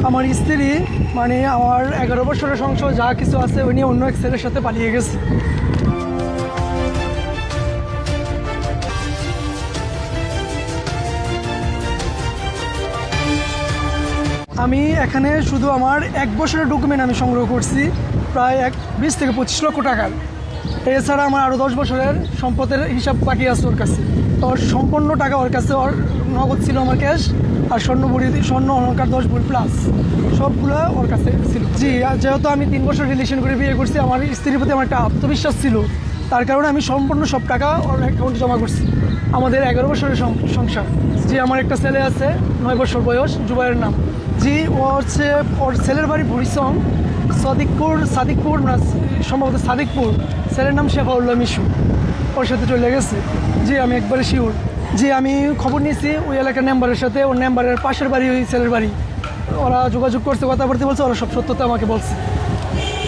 আমার স্ত্রী মানে আমার 11 বছরের সংসার যা কিছু আছে ওই নিয়ে অন্য এক ছেলের সাথে পালিয়ে গেছে। আমি এখানে শুধু আমার 1 বছরের ডকুমেন্ট আমি সংগ্রহ করছি প্রায় 20 থেকে 25 লক্ষ টাকার। এছাড়া আমার আরও 10 বছরের সম্পদের হিসাব বাকি আছে ওর কাছে। ওর সম্পূর্ণ টাকা ওর কাছে, ওর নগদ ছিল আমার ক্যাশ, আর স্বর্ণ অলঙ্কার 10 ভরি প্লাস সবগুলো ওর কাছে ছিল। জি, যেহেতু আমি 3 বছর রিলেশন করে বিয়ে করছি, আমার স্ত্রীর প্রতি আমার একটা আত্মবিশ্বাস ছিল, তার কারণে আমি সম্পূর্ণ সব টাকা ওর অ্যাকাউন্টে জমা করছি। আমাদের 11 বছরের সংসার। জি, আমার একটা ছেলে আছে 9 বছর বয়স, জুবাইয়ের নাম। জি, ও হচ্ছে ওর ছেলের বাড়ি ভরিসং, সাদিকপুর না সম্ভবত সাদিকপুর। ছেলের নাম শেফাউল্লাহ মিশু। ওর সাথে চলে গেছে। জি, আমি একবারে শিওর। জি, আমি খবর নিয়েছি ওই এলাকার মেম্বারের সাথে, ওর মেম্বারের পাশের বাড়ি ওই ছেলের বাড়ি। ওরা যোগাযোগ করতে, কথা বলতে বলছে, ওরা সব সত্যতা আমাকে বলছে।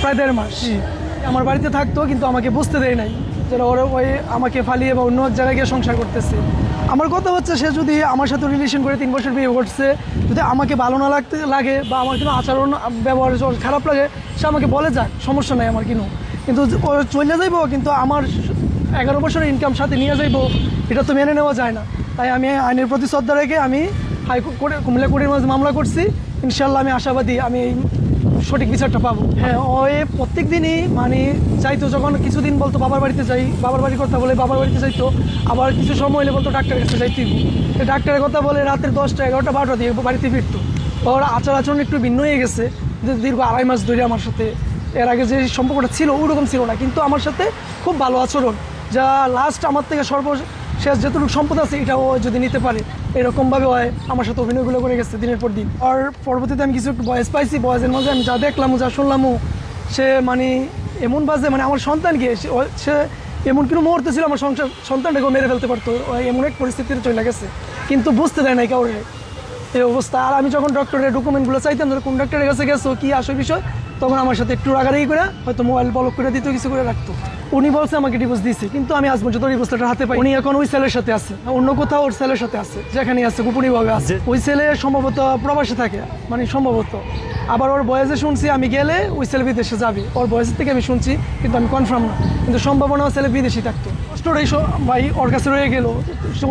প্রায় 1.5 মাস। জি, আমার বাড়িতে থাকতো কিন্তু আমাকে বুঝতে দেয় নাই যেন ওরা ওই আমাকে ফালিয়ে বা অন্য জায়গায় গিয়ে সংসার করতেছে। আমার কথা হচ্ছে, সে যদি আমার সাথে রিলেশন করে 3 বছর বিয়ে করছে, যদি আমাকে ভালো না লাগে বা আমার কোনো আচরণ ব্যবহার খারাপ লাগে, সে আমাকে বলে যাক, সমস্যা নাই আমার কিন্তু ও চলে যাইবো, কিন্তু আমার 11 বছরের ইনকাম সাথে নিয়ে যাইবো, এটা তো মেনে নেওয়া যায় না। তাই আমি আইনের প্রতি শ্রদ্ধা রেখে আমি কুমিল্লা কোর্টের মাঝে মামলা করছি। ইনশাল্লাহ আমি আশাবাদী আমি সঠিক বিচারটা পাবো। হ্যাঁ, ওই প্রত্যেক দিনই মানে চাইতো, যখন কিছুদিন বলতো বাবার বাড়িতে যাই, বাবার বাড়ির কথা বলে বাবার বাড়িতে যাইতো, আবার কিছু সময় হলে বলতো ডাক্তারের কাছে যাইতে। ডাক্তারের কথা বলে রাতের 10টা 11টা 12টা দিয়ে বাড়িতে ফিরতো। ওর আচরণ একটু ভিন্ন হয়ে গেছে, যে দীর্ঘ 2.5 মাস ধরে আমার সাথে, এর আগে যে সম্পর্কটা ছিল ওরকম ছিল না, কিন্তু আমার সাথে খুব ভালো আচরণ। যা লাস্ট আমার থেকে সর্বশেষ যতটুকু সম্পদ আছে এটাও যদি নিতে পারে, এরকমভাবে হয় আমার সাথে অভিনয়গুলো করে গেছে দিনের পর দিন। আর পরবর্তীতে আমি কিছু একটু বয়স পাইছি, বয়সের মাঝে আমি যা দেখলাম যা শুনলামও, সে মানে এমন বাজে, মানে আমার সন্তানকে সে এমন কোনো মুহূর্তে ছিল আমার সন্তানটাকেও মেরে ফেলতে পারতো, এমন এক পরিস্থিতিতে চলে গেছে, কিন্তু বুঝতে দেয় নাই কাউরে এই অবস্থা। আর আমি যখন ডক্টরের ডকুমেন্টগুলো চাইতাম, ধরো কোন ডক্টরের কাছে গেছো, কী আসল বিষয়, তখন আমার সাথে একটু রাগারাগি করে হয়তো মোবাইল ব্লক করে দিত, কিছু করে রাখতো। উনি বলছে আমাকে ডিভোর্স দিয়েছে, কিন্তু আমি আজ পর্যন্ত ডিভোর্স লেটার হাতে পাই। উনি এখন ওই ছেলের সাথে আছে, অন্য কোথাও ওর ছেলের সাথে আছে, যেখানে আছে গোপনীয়ভাবে আছে। ওই ছেলে সম্ভবত প্রবাসে থাকে, মানে সম্ভবত। আবার ওর বয়সে শুনছি আমি গেলে ওই ছেলে বিদেশে যাবে, ওর বয়সের থেকে আমি শুনছি, কিন্তু আমি কনফার্ম না, কিন্তু সম্ভাবনা ছেলে বিদেশি থাকতো। কষ্টটাই ভাই ওর কাছে রয়ে গেল।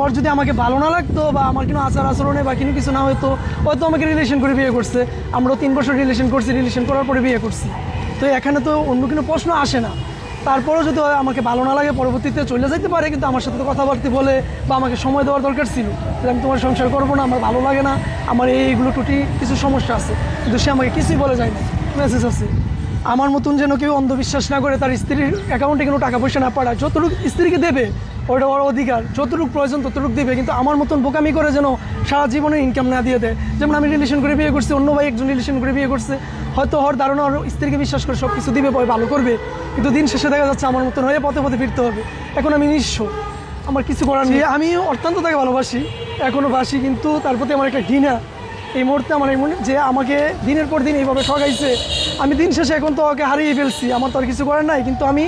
ওর যদি আমাকে ভালো না লাগতো বা আমার কোনো আচার আচরণে বা কিছু না হতো, হয়তো আমাকে রিলেশন করে বিয়ে করছে। আমরাও 3 বছর রিলেশন করছি, রিলেশন করার পরে বিয়ে করছি। তো এখানে তো অন্য কোনো প্রশ্ন আসে না। তারপরেও যদি আমাকে ভালো না লাগে, পরবর্তীতে চলে যেতে পারে, কিন্তু আমার সাথে তো কথাবার্তা বলে বা আমাকে সময় দেওয়ার দরকার ছিল যে আমি তোমার সংসার করবো না, আমার ভালো লাগে না, আমার এইগুলো কিছু সমস্যা আছে, কিন্তু সে আমাকে কিছুই বলে যায় না। মেসেজ আছে আমার মতন যেন কেউ অন্ধবিশ্বাস না করে, তার স্ত্রীর অ্যাকাউন্টে কোনো টাকা পয়সা না পাঠায়। যতটুকু স্ত্রীকে দেবে ওটা ওর অধিকার, যতটুকু প্রয়োজন ততটুকু দেবে, কিন্তু আমার মতন বোকামি করে যেন সারা জীবনের ইনকাম না দিয়ে দেয়। যেমন আমি রিলেশন করে বিয়ে করছি, অন্য ভাই একজন রিলেশন করে বিয়ে করছে, হয়তো ওর ধারণা ওর স্ত্রীকে বিশ্বাস করে সব কিছু দিবে, ভালো করবে, কিন্তু দিন শেষে দেখা যাচ্ছে আমার মতন হয়ে পথে পথে ফিরতে হবে। এখন আমি নিঃস্ব, আমার কিছু করার নেই। আমি অত্যন্ত তাকে ভালোবাসি, এখনও বাসি, কিন্তু তার প্রতি আমার একটা ঘৃণা এই মুহূর্তে আমার এমন যে আমাকে দিনের পর দিন এইভাবে ঠকাইছে। আমি দিন শেষে এখন তো ওকে হারিয়ে ফেলছি, আমার তো আর কিছু করার নাই, কিন্তু আমি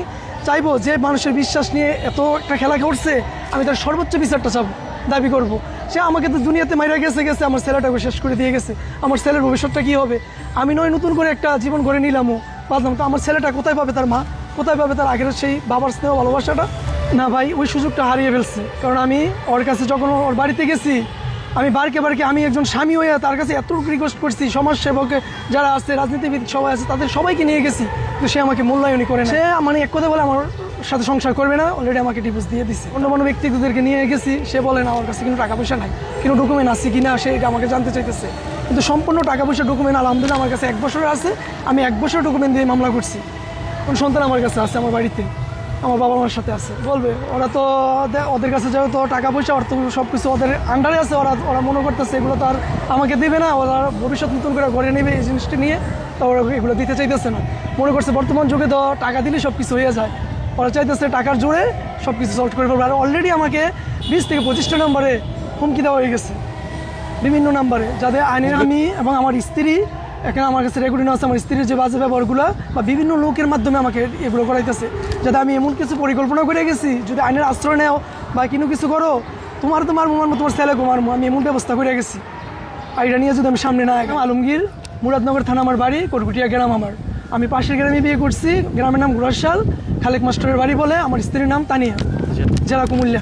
চাইবো যে মানুষের বিশ্বাস নিয়ে এত একটা খেলা করছে, আমি তার সর্বোচ্চ বিচারটা চাবো, দাবি করব। সে আমাকে তো দুনিয়াতে মাইরা গেছে, আমার ছেলেটাকে শেষ করে দিয়ে গেছে। আমার ছেলের ভবিষ্যৎটা কী হবে? আমি নয় নতুন করে একটা জীবন গড়ে নিলামও, বাঁধলাম, তো আমার ছেলেটা কোথায় পাবে তার মা, কোথায় পাবে তার আগের সেই বাবার স্নেহ ভালোবাসাটা? না ভাই, ওই সুযোগটা হারিয়ে ফেলছে। কারণ আমি ওর কাছে যখন ওর বাড়িতে গেছি, আমি বারকে আমি একজন স্বামী হয়ে তার কাছে এতটুকু রিকোয়েস্ট করছি, সমাজসেবকে যারা আছে, রাজনীতিবিদ সবাই আছে, তাদের সবাইকে নিয়ে গেছি, কিন্তু সে আমাকে মূল্যায়নই করে না। সে মানে এক কথা বলে আমার সাথে সংসার করবে না, অলরেডি আমাকে ডিভোর্স দিয়ে দিচ্ছে। অন্য ব্যক্তিদেরকে নিয়ে গেছি, সে বলে না আমার কাছে কিন্তু টাকা পয়সা নাই, কিন্তু ডকুমেন্ট আছে কি না সে এটা আমাকে জানতে চাইতেছে, কিন্তু সম্পূর্ণ টাকা পয়সা ডকুমেন্ট আলহামদুলিল্লাহ আমার কাছে 1 বছরের আছে। আমি 1 বছর ডকুমেন্ট দিয়ে মামলা করছি। কোন সন্তান আমার কাছে আছে, আমার বাড়িতে আমার বাবা মার সাথে আছে। বলবে ওরা তো ওদের কাছে যেহেতু টাকা পয়সা, অর্থ সব কিছু ওদের আন্ডারে আছে, ওরা মনে করতেছে এগুলো তো আর আমাকে দেবে না, ওরা ভবিষ্যৎ নতুন করে ঘরে নেবে এই জিনিসটি নিয়ে, তো ওরা এগুলো দিতে চাইতেছে না। মনে করছে বর্তমান যুগে তো টাকা দিলে সব কিছু হয়ে যায়, ওরা চাইতেছে টাকার জোরে সব কিছু সলভ করে ফেলবে। আর অলরেডি আমাকে 20 থেকে 25টা নাম্বারে হুমকি দেওয়া হয়ে গেছে, বিভিন্ন নাম্বারে, যাদের আইনের আমি এবং আমার স্ত্রী, এখানে আমার কাছে রেকর্ডিং আছে আমার স্ত্রীর যে বাজে ব্যবহারগুলো বা বিভিন্ন লোকের মাধ্যমে আমাকে এগুলো করাইতেছে, যাতে আমি এমন কিছু পরিকল্পনা করে গেছি, যদি আইনের আশ্রয় নেও বা কিছু করো, তোমার ছেলে মারমো, আমি এমন ব্যবস্থা করে গেছি। আর এটা নিয়ে যদি আমি সামনে না আলমগীর মুরাদনগর থানা আমার বাড়ি, করকুটিয়া গ্রাম আমার। আমি পাশের গ্রামে বিয়ে করছি, গ্রামের নাম ঘোড়াশাল, খালেক মাস্টারের বাড়ি বলে, আমার স্ত্রীর নাম তানিয়া, জেলা কুমিল্লা।